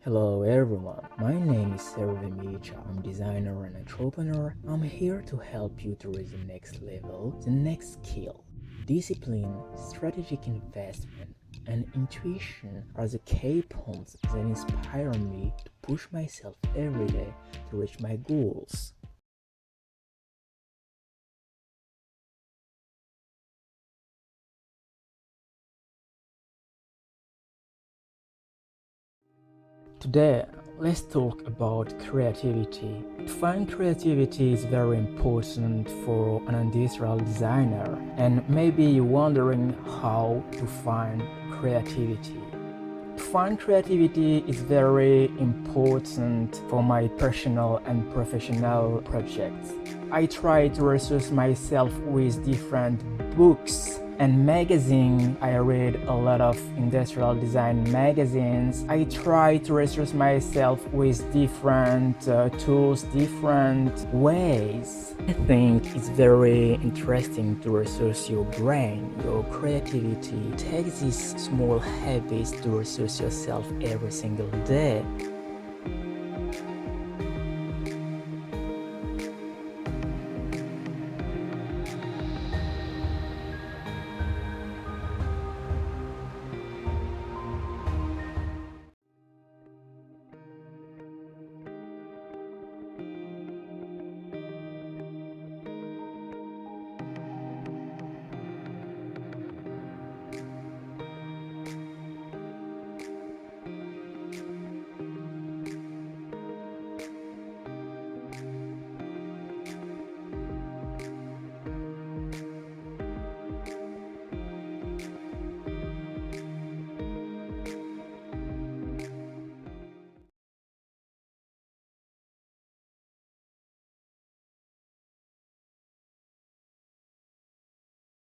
Hello everyone, my name is Micha. I'm designer and entrepreneur. I'm here to help you to reach the next level, the next skill. Discipline, strategic investment, and intuition are the key points that inspire me to push myself every day to reach my goals. Today, let's talk about creativity. To find creativity is very important for an industrial designer, and maybe you're wondering how to find creativity. To find creativity is very important for my personal and professional projects. I try to resource myself with different books and magazines. I read a lot of industrial design magazines. I try to resource myself with different tools, different ways. I think it's very interesting to resource your brain, your creativity. Take these small habits to resource yourself every single day.